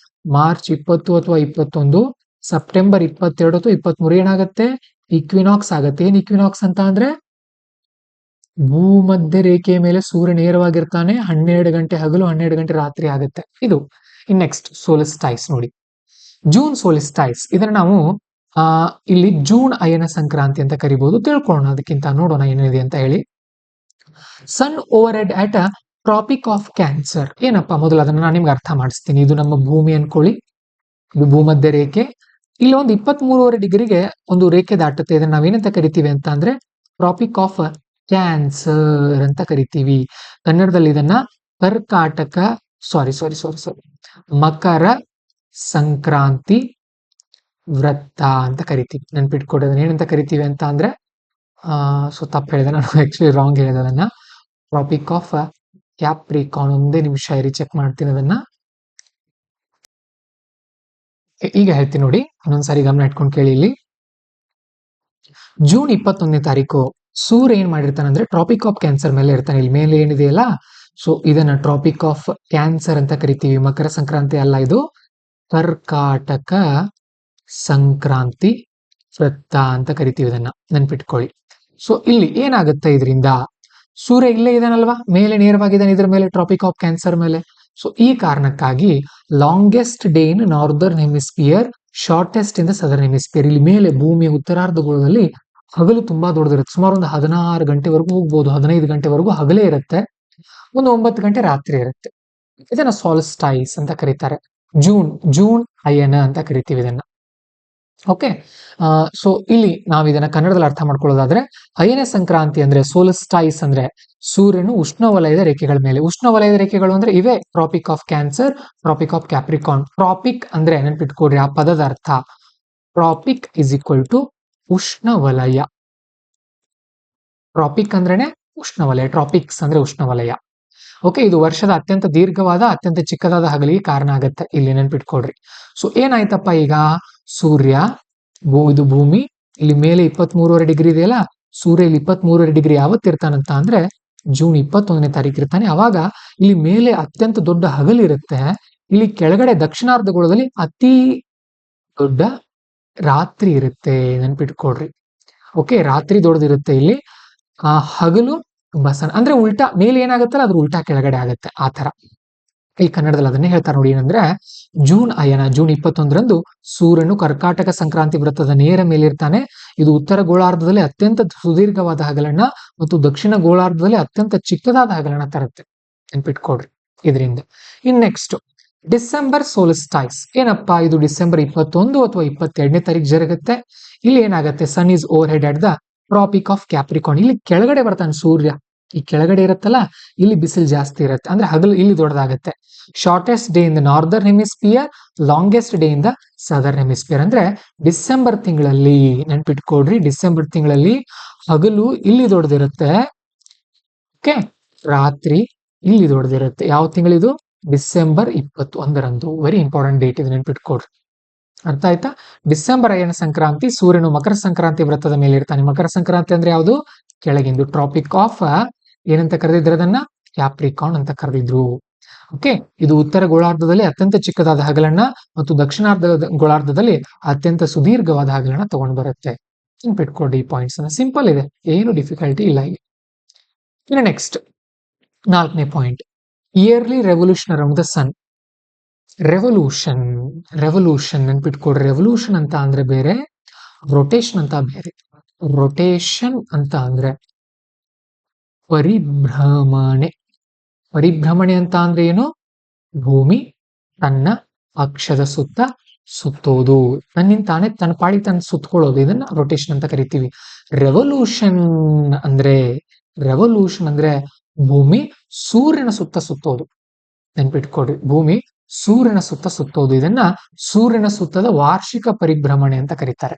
ಮಾರ್ಚ್ 20 ಅಥವಾ 21, ಸೆಪ್ಟೆಂಬರ್ 22 ಅಥವಾ 23 ಏನಾಗುತ್ತೆ, ಇಕ್ವಿನಾಕ್ಸ್ ಆಗತ್ತೆ. ಏನ್ ಇಕ್ವಿನಾಕ್ಸ್ ಅಂತ ಅಂದ್ರೆ ಭೂಮಧ್ಯ ರೇಖೆಯ ಮೇಲೆ ಸೂರ್ಯ ನೇರವಾಗಿರ್ತಾನೆ, 12 ಗಂಟೆ ಹಗಲು, 12 ಗಂಟೆ ರಾತ್ರಿ ಆಗುತ್ತೆ ಇದು. ಇನ್ ನೆಕ್ಸ್ಟ್ ಸೋಲಿಸ್ಟೈಸ್ ನೋಡಿ, ಜೂನ್ ಸೋಲಿಸ್ಟೈಸ್. ಇದನ್ನ ನಾವು ಇಲ್ಲಿ ಜೂನ್ ಅಯನ ಸಂಕ್ರಾಂತಿ ಅಂತ ಕರಿಬಹುದು. ತಿಳ್ಕೊಳ್ಳೋಣ ಅದಕ್ಕಿಂತ, ನೋಡೋಣ ಏನಿದೆ ಅಂತ ಹೇಳಿ. Sun overhead at a Tropic of Cancer. ಏನಪ್ಪಾ, ಮೊದಲು ಅದನ್ನ ನಾನು ನಿಮ್ಗೆ ಅರ್ಥ ಮಾಡಿಸ್ತೀನಿ. ಇದು ನಮ್ಮ ಭೂಮಿ ಅನ್ಕೊಳ್ಳಿ, ಇದು ಭೂಮಧ್ಯ ರೇಖೆ. ಇಲ್ಲಿ ಒಂದು 23.5 ಡಿಗ್ರಿಗೆ ಒಂದು ರೇಖೆ ದಾಟುತ್ತೆ. ಇದನ್ನ ನಾವೇನಂತ ಕರಿತೀವಿ ಅಂತ ಅಂದ್ರೆ ಟ್ರಾಪಿಕ್ ಆಫ್ ಕ್ಯಾನ್ಸರ್ ಅಂತ ಕರಿತೀವಿ. ಕನ್ನಡದಲ್ಲಿ ಇದನ್ನ ಕರ್ಕಾಟಕ ಸಾರಿ ಮಕರ ಸಂಕ್ರಾಂತಿ ವೃತ್ತ ಅಂತ ಕರಿತೀವಿ. ನೆನ್ಪಿಟ್ಕೊಡಿ, ಅದನ್ನ ಏನಂತ ಕರಿತೀವಿ ಅಂತ ಅಂದ್ರೆ ಸೊ ತಪ್ಪು ಹೇಳಿದೆ ನಾನು, ಆಕ್ಚುಲಿ ರಾಂಗ್ ಹೇಳಿದೆ ಅದನ್ನ. Tropic of Capricorn. ಒಂದೇ ನಿಮಿಷ ಇರಿ, ಚೆಕ್ ಮಾಡ್ತೀನಿ ಅದನ್ನ. ಈಗ ಹೇಳ್ತೀನಿ ನೋಡಿ, ಇನ್ನೊಂದ್ಸಾರಿ ಗಮನ ಇಟ್ಕೊಂಡು ಕೇಳಿ. ಇಲ್ಲಿ ಜೂನ್ 21ನೇ ತಾರೀಕು ಸೂರ್ಯ ಏನ್ ಮಾಡಿರ್ತಾನೆ ಅಂದ್ರೆ ಟ್ರಾಪಿಕ್ ಆಫ್ ಕ್ಯಾನ್ಸರ್ ಮೇಲೆ ಇರ್ತಾನೆ. ಇಲ್ಲಿ ಮೇಲೆ ಏನಿದೆಯಲ್ಲ, ಸೊ ಇದನ್ನ ಟ್ರಾಪಿಕ್ ಆಫ್ ಕ್ಯಾನ್ಸರ್ ಅಂತ ಕರಿತೀವಿ. ಮಕರ ಸಂಕ್ರಾಂತಿ ಅಲ್ಲ, ಇದು ಕರ್ಕಾಟಕ ಸಂಕ್ರಾಂತಿ ವೃತ್ತ ಅಂತ ಕರಿತೀವಿ. ಇದನ್ನ ನೆನ್ಪಿಟ್ಕೊಳ್ಳಿ. ಸೊ ಇಲ್ಲಿ ಏನಾಗುತ್ತೆ, ಇದರಿಂದ ಸೂರ್ಯ ಇಲ್ಲೇ ಇದಾನಲ್ವಾ, ಮೇಲೆ ನೇರವಾಗಿದ್ದಾನೆ, ಇದ್ರ ಮೇಲೆ ಟ್ರಾಪಿಕ್ ಆಫ್ ಕ್ಯಾನ್ಸರ್ ಮೇಲೆ. ಸೊ ಈ ಕಾರಣಕ್ಕಾಗಿ longest day in northern hemisphere, shortest in the southern hemisphere. ಇಲ್ಲಿ ಮೇಲೆ ಭೂಮಿಯ ಉತ್ತರಾರ್ಧಗೋಳದಲ್ಲಿ ಹಗಲು ತುಂಬಾ ದೊಡ್ಡದಿರುತ್ತೆ. ಸುಮಾರು ಒಂದು 16 ಗಂಟೆವರೆಗೂ ಹೋಗ್ಬೋದು, 15 ಗಂಟೆವರೆಗೂ ಹಗಲೇ ಇರುತ್ತೆ, ಒಂದು 9 ಗಂಟೆ ರಾತ್ರಿ ಇರುತ್ತೆ. ಇದನ್ನ ಸಾಲ್ಸ್ಟೈಸ್ ಅಂತ ಕರೀತಾರೆ. ಜೂನ್ ಅಯನ ಅಂತ ಕರಿತೀವಿ ಇದನ್ನ. ಓಕೆ, ಸೊ ಇಲ್ಲಿ ನಾವು ಇದನ್ನ ಕನ್ನಡದಲ್ಲಿ ಅರ್ಥ ಮಾಡ್ಕೊಳ್ಳೋದಾದ್ರೆ, ಅಯನ ಸಂಕ್ರಾಂತಿ ಅಂದ್ರೆ, ಸೋಲ್ಸ್ಟೈಸ್ ಅಂದ್ರೆ ಸೂರ್ಯನು ಉಷ್ಣವಲಯದ ರೇಖೆಗಳ ಮೇಲೆ. ಉಷ್ಣವಲಯದ ರೇಖೆಗಳು ಅಂದ್ರೆ ಇವೆ: tropic of cancer, tropic of Capricorn. Tropic ಅಂದ್ರೆ ನೆನ್ಪಿಟ್ಕೊಡ್ರಿ ಆ ಪದದ ಅರ್ಥ. ಟ್ರಾಪಿಕ್ ಇಸ್ ಈಕ್ವಲ್ ಟು ಉಷ್ಣವಲಯ. ಟ್ರಾಪಿಕ್ ಅಂದ್ರೇನೆ ಉಷ್ಣವಲಯ, ಟ್ರಾಪಿಕ್ಸ್ ಅಂದ್ರೆ ಉಷ್ಣವಲಯ. ಓಕೆ, ಇದು ವರ್ಷದ ಅತ್ಯಂತ ದೀರ್ಘವಾದ, ಅತ್ಯಂತ ಚಿಕ್ಕದಾದ ಹಗಲಿಗೆ ಕಾರಣ ಆಗತ್ತೆ, ಇಲ್ಲಿ ನೆನ್ಪಿಟ್ಕೊಡ್ರಿ. ಸೊ ಏನಾಯ್ತಪ್ಪ ಈಗ, ಸೂರ್ಯ ಇದು ಭೂಮಿ ಇಲ್ಲಿ ಮೇಲೆ 23.5 ಡಿಗ್ರಿ ಇದೆಯಲ್ಲ, ಸೂರ್ಯ ಇಲ್ಲಿ 23.5 ಡಿಗ್ರಿ ಯಾವತ್ತಿರ್ತಾನಂತ ಅಂದ್ರೆ ಜೂನ್ 21ನೇ ತಾರೀಕು ಇರ್ತಾನೆ. ಅವಾಗ ಇಲ್ಲಿ ಮೇಲೆ ಅತ್ಯಂತ ದೊಡ್ಡ ಹಗಲಿರುತ್ತೆ, ಇಲ್ಲಿ ಕೆಳಗಡೆ ದಕ್ಷಿಣಾರ್ಧಗೋಳದಲ್ಲಿ ಅತಿ ದೊಡ್ಡ ರಾತ್ರಿ ಇರುತ್ತೆ, ನೆನ್ಪಿಟ್ಕೊಡ್ರಿ. ಓಕೆ, ರಾತ್ರಿ ದೊಡ್ಡದಿರುತ್ತೆ ಇಲ್ಲಿ, ಹಗಲು ತುಂಬಾ ಸಣ್ಣ. ಅಂದ್ರೆ ಉಲ್ಟಾ, ಮೇಲೆ ಏನಾಗುತ್ತಲ್ಲ ಅದ್ರ ಉಲ್ಟಾ ಕೆಳಗಡೆ ಆಗುತ್ತೆ, ಆ ತರ. ಈ ಕನ್ನಡದಲ್ಲಿ ಅದನ್ನೇ ಹೇಳ್ತಾರೆ ನೋಡಿ. ಏನಂದ್ರೆ ಜೂನ್ ಅಯನ, ಜೂನ್ 21ರಂದು ಸೂರ್ಯನು ಕರ್ಕಾಟಕ ಸಂಕ್ರಾಂತಿ ವೃತ್ತದ ನೇರ ಮೇಲಿರ್ತಾನೆ. ಇದು ಉತ್ತರ ಗೋಳಾರ್ಧದಲ್ಲಿ ಅತ್ಯಂತ ಸುದೀರ್ಘವಾದ ಹಗಲನ್ನ ಮತ್ತು ದಕ್ಷಿಣ ಗೋಳಾರ್ಧದಲ್ಲಿ ಅತ್ಯಂತ ಚಿಕ್ಕದಾದ ಹಗಲನ್ನ ತರುತ್ತೆ, ನೆನ್ಪಿಟ್ಕೊಡ್ರಿ ಇದರಿಂದ. In next December solstice. ಏನಪ್ಪಾ ಇದು? ಡಿಸೆಂಬರ್ 21 ಅಥವಾ 22ನೇ ತಾರೀಕು ಜರುಗುತ್ತೆ. ಇಲ್ಲಿ ಏನಾಗುತ್ತೆ, sun is overhead at the Tropic of Capricorn. ಇಲ್ಲಿ ಕೆಳಗಡೆ ಬರ್ತಾನೆ ಸೂರ್ಯ, ಈ ಕೆಳಗಡೆ ಇರುತ್ತಲ್ಲ ಇಲ್ಲಿ ಬಿಸಿಲು ಜಾಸ್ತಿ ಇರುತ್ತೆ, ಅಂದ್ರೆ ಹಗಲು ಇಲ್ಲಿ ದೊಡ್ಡದಾಗುತ್ತೆ. Shortest day in the northern hemisphere, longest day in the southern hemisphere. ಅಂದ್ರೆ ಡಿಸೆಂಬರ್ ತಿಂಗಳಲ್ಲಿ, ನೆನ್ಪಿಟ್ಕೊಡ್ರಿ, ಡಿಸೆಂಬರ್ ತಿಂಗಳಲ್ಲಿ ಹಗಲು ಇಲ್ಲಿ ದೊಡ್ಡದಿರುತ್ತೆ, ಓಕೆ, ರಾತ್ರಿ ಇಲ್ಲಿ ದೊಡ್ಡದಿರುತ್ತೆ. ಯಾವ ತಿಂಗಳಿದು? ಡಿಸೆಂಬರ್ 21ರಂದು. ವೆರಿ ಇಂಪಾರ್ಟೆಂಟ್ ಡೇಟ್ ಇದು, ನೆನ್ಪಿಟ್ಕೊಡ್ರಿ. ಅರ್ಥ ಆಯ್ತಾ? ಡಿಸೆಂಬರ್ ಅಯನ ಸಂಕ್ರಾಂತಿ, ಸೂರ್ಯನು ಮಕರ ಸಂಕ್ರಾಂತಿ ವೃತ್ತದ ಮೇಲೆ ಇರ್ತಾನೆ. ಮಕರ ಸಂಕ್ರಾಂತಿ ಅಂದ್ರೆ ಯಾವುದು? ಕೆಳಗಿಂದು ಟ್ರಾಪಿಕ್ ಆಫ್ ಏನಂತ ಕರೆದಿದ್ರು ಅದನ್ನ? ಕ್ಯಾಪ್ರಿಕಾನ್ ಅಂತ ಕರೆದಿದ್ರು. ಓಕೆ, ಇದು ಉತ್ತರ ಗೋಳಾರ್ಧದಲ್ಲಿ ಅತ್ಯಂತ ಚಿಕ್ಕದಾದ ಹಗಲನ್ನ ಮತ್ತು ದಕ್ಷಿಣಾರ್ಧ ಗೋಳಾರ್ಧದಲ್ಲಿ ಅತ್ಯಂತ ಸುದೀರ್ಘವಾದ ಹಗಲನ್ನ ತಗೊಂಡು ಬರುತ್ತೆ. ನೆನ್ಪಿಟ್ಕೊಡಿ ಈ ಪಾಯಿಂಟ್ಸ್ ಅನ್ನ. ಸಿಂಪಲ್ ಇದೆ, ಏನು ಡಿಫಿಕಲ್ಟಿ ಇಲ್ಲ ಇಲ್ಲಿ. ಇನ್ನು ನೆಕ್ಸ್ಟ್ 4ನೇ point, yearly revolution around the sun. Revolution ನೆನ್ಪಿಟ್ಕೊಡ್ರಿ. ರೆವಲ್ಯೂಷನ್ ಅಂತ ಅಂದ್ರೆ ಬೇರೆ, ರೊಟೇಷನ್ ಅಂತ ಬೇರೆ. ರೊಟೇಷನ್ ಅಂತ ಅಂದ್ರೆ ಪರಿಭ್ರಮಣೆ. ಪರಿಭ್ರಮಣೆ ಅಂತ ಅಂದ್ರೆ ಏನು? ಭೂಮಿ ತನ್ನ ಅಕ್ಷದ ಸುತ್ತ ಸುತ್ತೋದು, ತನ್ನಿಂದ ತಾನೇ ತನ್ನ ಪಾಡಿ ತಾನು ಸುತ್ತಕೊಳ್ಳೋದು, ಇದನ್ನ ರೊಟೇಷನ್ ಅಂತ ಕರಿತೀವಿ. ರೆವಲ್ಯೂಷನ್ ಅಂದ್ರೆ ಭೂಮಿ ಸೂರ್ಯನ ಸುತ್ತ ಸುತ್ತೋದು. ನೆನ್ಪಿಟ್ಕೊಡ್ರಿ, ಭೂಮಿ ಸೂರ್ಯನ ಸುತ್ತ ಸುತ್ತೋದು, ಇದನ್ನ ಸೂರ್ಯನ ಸುತ್ತದ ವಾರ್ಷಿಕ ಪರಿಭ್ರಮಣೆ ಅಂತ ಕರೀತಾರೆ.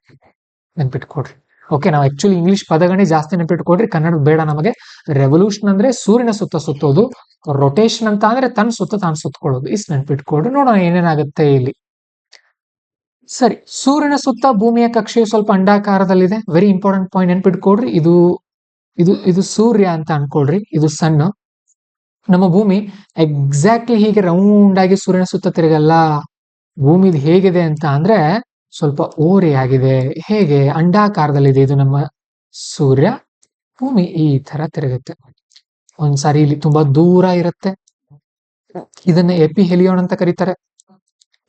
ನೆನ್ಪಿಟ್ಕೊಡ್ರಿ. ಓಕೆ, ನಾವು ಆಕ್ಚುಲಿ ಇಂಗ್ಲಿಷ್ ಪದಗಳೇ ಜಾಸ್ತಿ ನೆನ್ಪಿಟ್ಕೊಡ್ರಿ, ಕನ್ನಡ ಬೇಡ ನಮಗೆ. ರೆವಲ್ಯೂಷನ್ ಅಂದ್ರೆ ಸೂರ್ಯನ ಸುತ್ತ ಸುತ್ತೋದು, ರೊಟೇಷನ್ ಅಂತ ಅಂದ್ರೆ ತನ್ನ ಸುತ್ತ ತಾನು ಸುತ್ತಕೊಳ್ಳೋದು. ಇಷ್ಟು ನೆನ್ಪಿಟ್ಕೊಡ್ರಿ. ನೋಡೋಣ ಏನೇನಾಗುತ್ತೆ ಇಲ್ಲಿ. ಸರಿ, ಸೂರ್ಯನ ಸುತ್ತ ಭೂಮಿಯ ಕಕ್ಷೆಯು ಸ್ವಲ್ಪ ಅಂಡಾಕಾರದಲ್ಲಿದೆ. ವೆರಿ ಇಂಪಾರ್ಟೆಂಟ್ ಪಾಯಿಂಟ್, ನೆನ್ಪಿಟ್ಕೊಡ್ರಿ. ಇದು ಇದು ಇದು ಸೂರ್ಯ ಅಂತ ಅನ್ಕೊಳ್ರಿ, ಇದು ಸನ್. ನಮ್ಮ ಭೂಮಿ ಎಕ್ಸಾಕ್ಟ್ಲಿ ಹೀಗೆ ರೌಂಡ್ ಆಗಿ ಸೂರ್ಯನ ಸುತ್ತ ತಿರುಗಲ್ಲ. ಭೂಮಿ ಹೇಗಿದೆ ಅಂತ ಅಂದ್ರೆ ಸ್ವಲ್ಪ ಓರೆಯಾಗಿದೆ. ಹೇಗೆ? ಅಂಡಾಕಾರದಲ್ಲಿದೆ ಇದು ನಮ್ಮ ಸೂರ್ಯ. ಭೂಮಿ ಈ ತರ ತಿರುಗುತ್ತೆ. ಒಂದ್ಸಾರಿ ಇಲ್ಲಿ ತುಂಬಾ ದೂರ ಇರುತ್ತೆ, ಇದನ್ನ ಎಪಿಹೆಲಿಯೋನ್ ಅಂತ ಕರೀತಾರೆ.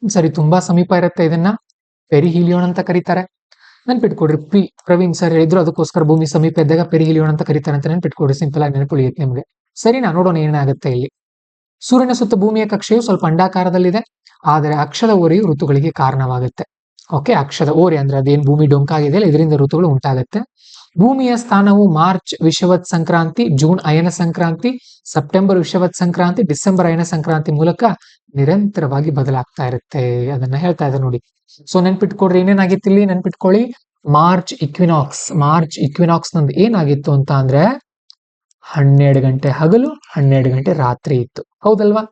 ಒಂದ್ಸರಿ ತುಂಬಾ ಸಮೀಪ ಇರುತ್ತೆ, ಇದನ್ನ ಪೆರಿಹಿಲಿಯೋನ್ ಅಂತ ಕರೀತಾರೆ. ನೆನ್ಪಿಟ್ಕೊಡ್ರಿ, ಪ್ರವೀಣ್ ಸರ್ ಹೇಳಿದ್ರು, ಅದಕ್ಕೋಸ್ಕರ ಭೂಮಿ ಸಮೀಪ ಇದ್ದಾಗ ಪೆರಿಹಿಲಿಯೋನ್ ಅಂತ ಕರೀತಾರೆ ಅಂತ ನೆನ್ಪಿಟ್ಕೊಡ್ರಿ. ಸಿಂಪಲ್ ಆಗಿ ನೆನಪುಳಿಯುತ್ತೆ ನಿಮ್ಗೆ. ಸರಿನಾ? ನೋಡೋಣ ಏನಾಗುತ್ತೆ ಇಲ್ಲಿ. ಸೂರ್ಯನ ಸುತ್ತ ಭೂಮಿಯ ಕಕ್ಷೆಯು ಸ್ವಲ್ಪ ಅಂಡಾಕಾರದಲ್ಲಿದೆ, ಆದರೆ ಅಕ್ಷದ ಓರೆಯು ಋತುಗಳಿಗೆ ಕಾರಣವಾಗುತ್ತೆ. ಓಕೆ, ಅಕ್ಷದ ಓರೆ ಅಂದ್ರೆ ಅದೇನ್ ಭೂಮಿ ಡೊಂಕಾಗಿದೆ, ಇದರಿಂದ ಋತುಗಳು ಉಂಟಾಗುತ್ತೆ. ಭೂಮಿಯ ಸ್ಥಾನವು ಮಾರ್ಚ್ ವಿಷುವತ್ ಸಂಕ್ರಾಂತಿ, ಜೂನ್ ಅಯನ ಸಂಕ್ರಾಂತಿ, ಸೆಪ್ಟೆಂಬರ್ ವಿಷುವತ್ ಸಂಕ್ರಾಂತಿ, ಡಿಸೆಂಬರ್ ಅಯನ ಸಂಕ್ರಾಂತಿ ಮೂಲಕ ನಿರಂತರವಾಗಿ ಬದಲಾಗ್ತಾ ಇರುತ್ತೆ. ಅದನ್ನ ಹೇಳ್ತಾ ಇದೆ ನೋಡಿ. ಸೊ ನೆನ್ಪಿಟ್ಕೊಡ್ರಿ, ಏನೇನಾಗಿತ್ತು ಇಲ್ಲಿ? ನೆನ್ಪಿಟ್ಕೊಳ್ಳಿ, ಮಾರ್ಚ್ ಇಕ್ವಿನಾಕ್ಸ್ ನಂದು ಏನಾಗಿತ್ತು ಅಂತ ಅಂದ್ರೆ 12 ಗಂಟೆ ಹಗಲು, 12 ಗಂಟೆ ರಾತ್ರಿ ಇತ್ತು. ಹೌದಲ್ವಾ?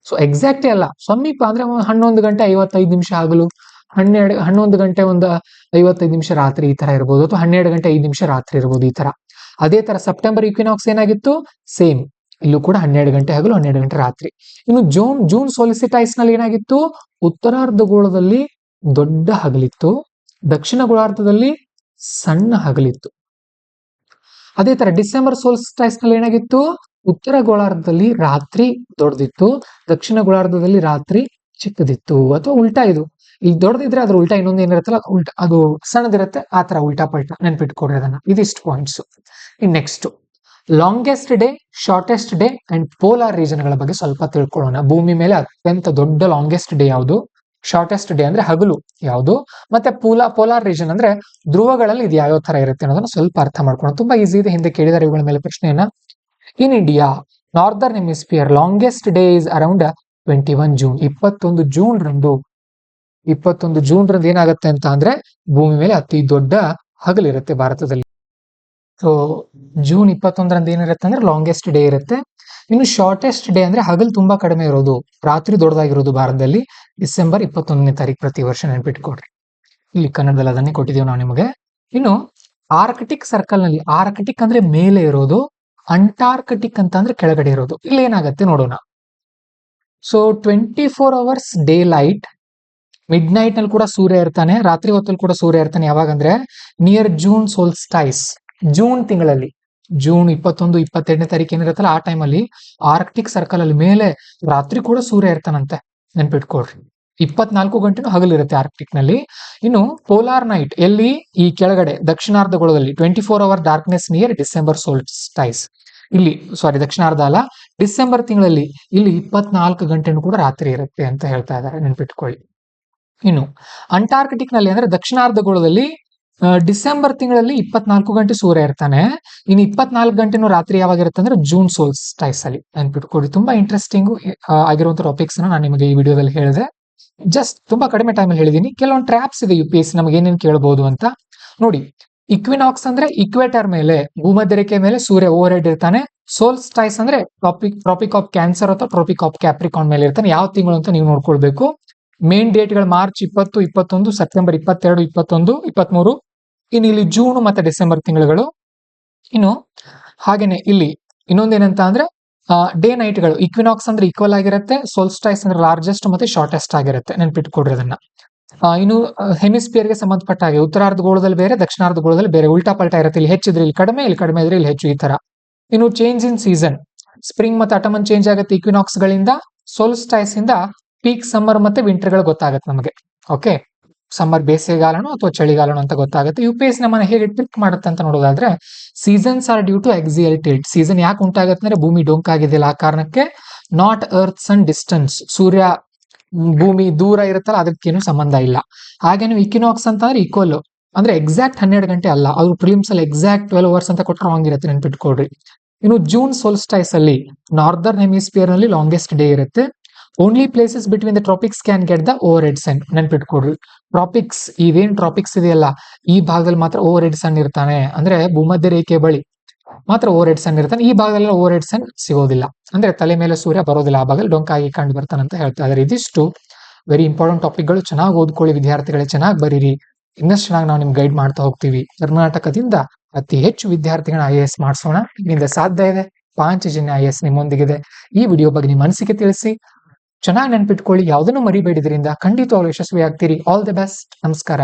ಸೊ ಎಕ್ಸಾಕ್ಟ್ಲಿ ಅಲ್ಲ, ಸಮೀಪ ಅಂದ್ರೆ 11 ಗಂಟೆ 55 ನಿಮಿಷ ಹಗಲು, 11 ಗಂಟೆ 55 ನಿಮಿಷ ರಾತ್ರಿ, ಈ ತರ ಇರ್ಬೋದು. ಅಥವಾ 12 ಗಂಟೆ 5 ನಿಮಿಷ ರಾತ್ರಿ ಇರ್ಬೋದು, ಈ ತರ. ಅದೇ ತರ ಸೆಪ್ಟೆಂಬರ್ ಇಕ್ವಿನಾಕ್ಸ್ ಏನಾಗಿತ್ತು? ಸೇಮ್, ಇಲ್ಲೂ ಕೂಡ 12 ಗಂಟೆ ಹಗಲು, 12 ಗಂಟೆ ರಾತ್ರಿ. ಇನ್ನು ಜೂನ್ ಸೋಲಿಸಿಟೈಸ್ ನಲ್ಲಿ ಏನಾಗಿತ್ತು? ಉತ್ತರಾರ್ಧಗೋಳದಲ್ಲಿ ದೊಡ್ಡ ಹಗಲಿತ್ತು, ದಕ್ಷಿಣ ಗೋಳಾರ್ಧದಲ್ಲಿ ಸಣ್ಣ ಹಗಲಿತ್ತು. ಅದೇ ತರ ಡಿಸೆಂಬರ್ ಸೋಲ್ಸ್ಟೈಸ್ ನಲ್ಲಿ ಏನಾಗಿತ್ತು? ಉತ್ತರ ಗೋಳಾರ್ಧದಲ್ಲಿ ರಾತ್ರಿ ದೊಡ್ಡದಿತ್ತು, ದಕ್ಷಿಣ ಗೋಳಾರ್ಧದಲ್ಲಿ ರಾತ್ರಿ ಚಿಕ್ಕದಿತ್ತು, ಅಥವಾ ಉಲ್ಟಾ ಇದು. ಈಗ ದೊಡ್ಡದಿದ್ರೆ ಅದ್ರ ಉಲ್ಟಾ ಇನ್ನೊಂದು ಏನಿರುತ್ತಲ್ಲ ಉಲ್ಟಾ ಅದು ಸಣ್ಣದಿರುತ್ತೆ, ಆ ತರ ಉಲ್ಟಾ ಪಲ್ಟಾ ನೆನ್ಪಿಟ್ಕೊಡ್ರಿ ಅದನ್ನ. ಇದಿಷ್ಟು points. In next longest day, shortest day and polar region ಗಳ ಬಗ್ಗೆ ಸ್ವಲ್ಪ ತಿಳ್ಕೊಳ್ಳೋಣ. ಭೂಮಿ ಮೇಲೆ ಅತ್ಯಂತ ದೊಡ್ಡ ಲಾಂಗೆಸ್ಟ್ ಡೇ ಯಾವುದು, ಶಾರ್ಟೆಸ್ಟ್ ಡೇ ಅಂದ್ರೆ ಹಗಲು ಯಾವುದು, ಮತ್ತೆ ಪೋಲಾರ್ ರೀಜನ್ ಅಂದ್ರೆ ಧ್ರುವಗಳಲ್ಲಿ ಇದು ಯಾವ ತರ ಇರುತ್ತೆ ಅನ್ನೋದನ್ನ ಸ್ವಲ್ಪ ಅರ್ಥ ಮಾಡ್ಕೊಳ್ಳೋಣ. ತುಂಬಾ ಈಸಿ ಇದೆ, ಹಿಂದೆ ಕೇಳಿದಾರೆ ಇವುಗಳ ಮೇಲೆ ಪ್ರಶ್ನೆಯನ್ನ. In India northern hemisphere longest day is around 21 June. 21 June ರಂದು ಏನಾಗುತ್ತೆ ಅಂತ ಅಂದ್ರೆ ಭೂಮಿ ಮೇಲೆ ಅತಿ ದೊಡ್ಡ ಹಗಲಿರುತ್ತೆ ಭಾರತದಲ್ಲಿ. ಸೊ ಜೂನ್ 21 ಏನಿರುತ್ತೆ ಅಂದ್ರೆ ಲಾಂಗೆಸ್ಟ್ ಡೇ ಇರುತ್ತೆ. ಇನ್ನು ಶಾರ್ಟೆಸ್ಟ್ ಡೇ ಅಂದ್ರೆ ಹಗಲು ತುಂಬಾ ಕಡಿಮೆ ಇರೋದು, ರಾತ್ರಿ ದೊಡ್ಡದಾಗಿರೋದು ಭಾರತದಲ್ಲಿ ಡಿಸೆಂಬರ್ 21ನೇ ತಾರೀಕು ಪ್ರತಿ ವರ್ಷ ನೆನ್ಪಿಟ್ಕೊಡ್ರಿ. ಇಲ್ಲಿ ಕನ್ನಡದಲ್ಲಿ ಅದನ್ನೇ ಕೊಟ್ಟಿದ್ದೀವಿ ನಾವು ನಿಮಗೆ. ಇನ್ನು ಆರ್ಕಟಿಕ್ ಸರ್ಕಲ್ ನಲ್ಲಿ, ಆರ್ಕಟಿಕ್ ಅಂದ್ರೆ ಮೇಲೆ ಇರೋದು, ಅಂಟಾರ್ಕಟಿಕ್ ಅಂತ ಅಂದ್ರೆ ಕೆಳಗಡೆ ಇರೋದು. ಇಲ್ಲಿ ಏನಾಗತ್ತೆ ನೋಡೋಣ. So 24 hours day light, mid night ನಲ್ಲಿ ಕೂಡ ಸೂರ್ಯ ಇರ್ತಾನೆ, ರಾತ್ರಿ ಹೊತ್ತಲ್ಲಿ ಕೂಡ ಸೂರ್ಯ ಇರ್ತಾನೆ. ಯಾವಾಗಂದ್ರೆ ನಿಯರ್ ಜೂನ್ ಸೋಲ್ಸ್ಟೈಸ್, ಜೂನ್ ತಿಂಗಳಲ್ಲಿ, ಜೂನ್ 21, 22ನೇ ತಾರೀಕು ಏನಿರುತ್ತಲ್ಲ ಆ ಟೈಮಲ್ಲಿ ಆರ್ಕ್ಟಿಕ್ ಸರ್ಕಲ್ ಅಲ್ಲಿ ಮೇಲೆ ರಾತ್ರಿ ಕೂಡ ಸೂರ್ಯ ಇರ್ತಾನಂತೆ, ನೆನ್ಪಿಟ್ಕೊಡ್ರಿ. 24 ಗಂಟೆನೂ ಹಗಲಿರುತ್ತೆ ಆರ್ಕ್ಟಿಕ್ ನಲ್ಲಿ. ಇನ್ನು ಪೋಲಾರ್ ನೈಟ್ ಎಲ್ಲಿ, ಈ ಕೆಳಗಡೆ ದಕ್ಷಿಣಾರ್ಧಗೋಳದಲ್ಲಿ 24 ಅವರ್ ಡಾರ್ಕ್ನೆಸ್ ನಿಯರ್ ಡಿಸೆಂಬರ್ ಸೋಲ್ಸ್ಟೈಸ್. ಇಲ್ಲಿ ಸಾರಿ ದಕ್ಷಿಣಾರ್ಧ ಅಲ್ಲ, ಡಿಸೆಂಬರ್ ತಿಂಗಳಲ್ಲಿ ಇಲ್ಲಿ 24 ಗಂಟೆನೂ ಕೂಡ ರಾತ್ರಿ ಇರುತ್ತೆ ಅಂತ ಹೇಳ್ತಾ ಇದ್ದಾರೆ, ನೆನ್ಪಿಟ್ಕೊಳ್ಳಿ. ಇನ್ನು ಅಂಟಾರ್ಕಟಿಕ್ ನಲ್ಲಿ ಅಂದ್ರೆ ದಕ್ಷಿಣಾರ್ಧಗೋಳದಲ್ಲಿ ಡಿಸೆಂಬರ್ ತಿಂಗಳಲ್ಲಿ 24 ಗಂಟೆ ಸೂರ್ಯ ಇರ್ತಾನೆ, ಇನ್ನು 24 ಗಂಟೆನೂ ರಾತ್ರಿ ಯಾವಾಗಿರುತ್ತೆ ಅಂದ್ರೆ ಜೂನ್ ಸೋಲ್ಸ್ಟೈಸ್ ಅಲ್ಲಿ, ನೆನ್ಪಿಟ್ಕೊಳ್ಳಿ. ತುಂಬಾ ಇಂಟ್ರೆಸ್ಟಿಂಗ್ ಆಗಿರುವಂತ ಟಾಪಿಕ್ಸ್ ನಾನು ನಿಮಗೆ ಈ ವಿಡಿಯೋದಲ್ಲಿ ಹೇಳಿದೆ. ಜಸ್ಟ್ ತುಂಬಾ ಕಡಿಮೆ ಟೈಮ್ ಅಲ್ಲಿ ಹೇಳಿದೀನಿ. ಕೆಲವೊಂದು ಟ್ರ್ಯಾಪ್ಸ್ ಇದೆ UPSC ನಮಗೆ ಏನೇನು ಕೇಳಬಹುದು ಅಂತ ನೋಡಿ. ಇಕ್ವಿನಾಕ್ಸ್ ಅಂದ್ರೆ ಇಕ್ವೇಟರ್ ಮೇಲೆ, ಭೂಮಧ್ಯ ರೇಖೆ ಮೇಲೆ ಸೂರ್ಯ ಓವರ್ ಹೆಡ್ ಇರ್ತಾನೆ. ಸೋಲ್ಸ್ಟೈಸ್ ಅಂದ್ರೆ ಟ್ರಾಪಿಕ್ ಆಫ್ ಕ್ಯಾನ್ಸರ್ ಅಥವಾ ಟ್ರಾಪಿಕ್ ಆಫ್ ಕ್ಯಾಪ್ರಿಕಾನ್ ಮೇಲೆ ಇರ್ತಾನೆ. ಯಾವ ತಿಂಗಳು ಅಂತ ನೀವು ನೋಡ್ಕೊಳ್ಬೇಕು. ಮೇನ್ ಡೇಟ್ಗಳು ಮಾರ್ಚ್ 20, 21, ಸೆಪ್ಟೆಂಬರ್ 22, 21, 23. ಇನ್ನು ಇಲ್ಲಿ ಜೂನ್ ಮತ್ತೆ ಡಿಸೆಂಬರ್ ತಿಂಗಳುಗಳು. ಇನ್ನು ಹಾಗೇನೆ ಇಲ್ಲಿ ಇನ್ನೊಂದೇನಂತ ಅಂದ್ರೆ ಡೇ ನೈಟ್ಗಳು, ಇಕ್ವಿನಾಕ್ಸ್ ಅಂದ್ರೆ ಈಕ್ವಲ್ ಆಗಿರುತ್ತೆ, ಸೋಲ್ಸ್ಟೈಸ್ ಅಂದ್ರೆ ಲಾರ್ಜೆಸ್ಟ್ ಮತ್ತೆ ಶಾರ್ಟೆಸ್ಟ್ ಆಗಿರುತ್ತೆ, ನೆನ್ಪಿಟ್ಕೊಡ್ರಿ ಅದನ್ನ. ಇನ್ನು ಹೆಮಿಸ್ಫಿಯರ್ ಗೆ ಸಂಬಂಧಪಟ್ಟ ಹಾಗೆ ಉತ್ತರಾರ್ಧಗೋಳದಲ್ಲಿ ಬೇರೆ, ದಕ್ಷಿಣಾರ್ಧಗೋಳದಲ್ಲಿ ಬೇರೆ, ಉಲ್ಟಾ ಪಲ್ಟಾ ಇರುತ್ತೆ. ಇಲ್ಲಿ ಹೆಚ್ಚಿದ್ರೆ ಇಲ್ಲಿ ಕಡಿಮೆ, ಇಲ್ಲಿ ಕಡಿಮೆ ಇದ್ರೆ ಇಲ್ಲಿ ಹೆಚ್ಚು, ಈ ತರ. ಇನ್ನು ಚೇಂಜ್ ಇನ್ ಸೀಸನ್, ಸ್ಪ್ರಿಂಗ್ ಮತ್ತೆ ಅಟಮನ್ ಚೇಂಜ್ ಆಗುತ್ತೆ ಇಕ್ವಿನಾಕ್ಸ್ ಗಳಿಂದ. ಸೋಲ್ಸ್ಟೈಸ್ ಇಂದ ಪೀಕ್ ಸಮ್ಮರ್ ಮತ್ತೆ ವಿಂಟರ್ ಗಳು ಗೊತ್ತಾಗುತ್ತೆ ನಮಗೆ. ಓಕೆ, ಸಮ್ಮರ್ ಬೇಸಿಗೆಗಾಲನೋ ಅಥವಾ ಚಳಿಗಾಲನೋ ಅಂತ ಗೊತ್ತಾಗುತ್ತೆ. UPSC ನಮ್ಮನ್ನ ಹೇಗೆ ಟ್ರಿಕ್ ಮಾಡುತ್ತೆ ಅಂತ ನೋಡೋದಾದ್ರೆ, seasons are due to axial tilt. Season ಯಾಕೆ ಉಂಟಾಗುತ್ತೆ ಅಂದ್ರೆ ಭೂಮಿ ಡೊಂಕಾಗಿದೆಯಲ್ಲ ಆ ಕಾರಣಕ್ಕೆ. ನಾಟ್ ಅರ್ತ್ ಸನ್ ಡಿಸ್ಟೆನ್ಸ್, ಸೂರ್ಯ ಭೂಮಿ ದೂರ ಇರುತ್ತಲ್ಲ ಅದಕ್ಕೇನು ಸಂಬಂಧ ಇಲ್ಲ. ಹಾಗೇನು ಇಕ್ವಿನಾಕ್ಸ್ ಅಂತ ಅಂದ್ರೆ ಈಕ್ವಲ್ ಅಂದ್ರೆ ಎಕ್ಸಾಕ್ಟ್ 12 ಗಂಟೆ ಅಲ್ಲ, ಅದು ಪ್ರಿಲಿಮ್ಸ್ ಅಲ್ಲಿ ಎಕ್ಸಾಕ್ಟ್ 12 ಅವರ್ಸ್ ಅಂತ ಕೊಟ್ಟರೆ ರಾಂಗ್ ಇರುತ್ತೆ, ನೆನ್ಪಿಟ್ಕೊಡ್ರಿ. ಇನ್ನು ಜೂನ್ ಸೋಲ್ಸ್ಟೈಸ್ ಅಲ್ಲಿ ನಾರ್ದರ್ನ್ ಹೆಮಿಸ್ಫಿಯರ್ ನಲ್ಲಿ ಲಾಂಗೆಸ್ಟ್ ಡೇ ಇರುತ್ತೆ. Only places between the tropics can get the overhead sun, ನೆನ್ಪಿಟ್ಕೊಡ್ರಿ. ಟ್ರಾಪಿಕ್ಸ್, ಇವೇನ್ ಟ್ರಾಪಿಕ್ಸ್ ಇದೆಯಲ್ಲ ಈ ಭಾಗದಲ್ಲಿ ಮಾತ್ರ ಓವರ್ ಹೆಡ್ ಸನ್ ಇರ್ತಾನೆ, ಅಂದ್ರೆ ಭೂಮಧ್ಯ ರೇಖೆ ಬಳಿ ಮಾತ್ರ ಓವರ್ ಹೆಡ್ ಸನ್ ಇರ್ತಾನೆ. ಈ ಭಾಗದಲ್ಲಿ ಓವರ್ ಹೆಡ್ ಸನ್ ಸಿಗೋದಿಲ್ಲ, ಅಂದ್ರೆ ತಲೆ ಮೇಲೆ ಸೂರ್ಯ ಬರೋದಿಲ್ಲ, ಆ ಭಾಗದಲ್ಲಿ ಡೊಂಕಾಗಿ ಕಂಡು ಬರ್ತಾನೆ ಅಂತ ಹೇಳ್ತಾ ಇದ್ದಾರೆ. ಇದಿಷ್ಟು ವೆರಿ ಇಂಪಾರ್ಟೆಂಟ್ ಟಾಪಿಕ್ಗಳು. ಚೆನ್ನಾಗಿ ಓದ್ಕೊಳ್ಳಿ ವಿದ್ಯಾರ್ಥಿಗಳೇ, ಚೆನ್ನಾಗಿ ಬರೀರಿ. ಇನ್ನಷ್ಟು ಚೆನ್ನಾಗಿ ನಾವು ನಿಮ್ಗೆ ಗೈಡ್ ಮಾಡ್ತಾ ಹೋಗ್ತೀವಿ. ಕರ್ನಾಟಕದಿಂದ ಅತಿ ಹೆಚ್ಚು ವಿದ್ಯಾರ್ಥಿಗಳನ್ನ IAS ಮಾಡಿಸೋಣ. ಇದರಿಂದ ಸಾಧ್ಯ ಇದೆ. ಪಾಂಚಜನ್ಯ IAS ನಿಮ್ಮೊಂದಿಗಿದೆ. ಈ ವಿಡಿಯೋ ಬಗ್ಗೆ ನಿಮ್ಮ ಅನಿಸಿಕೆ ತಿಳಿಸಿ. ಚೆನ್ನಾಗಿ ನೆನ್ಪಿಟ್ಕೊಳ್ಳಿ, ಯಾವುದನ್ನು ಮರಿಬೇಡಿದ್ರಿಂದ ಖಂಡಿತವಾಗ್ಲೂ ಯಶಸ್ವಿ ಆಗ್ತೀರಿ. All the best. ನಮಸ್ಕಾರ.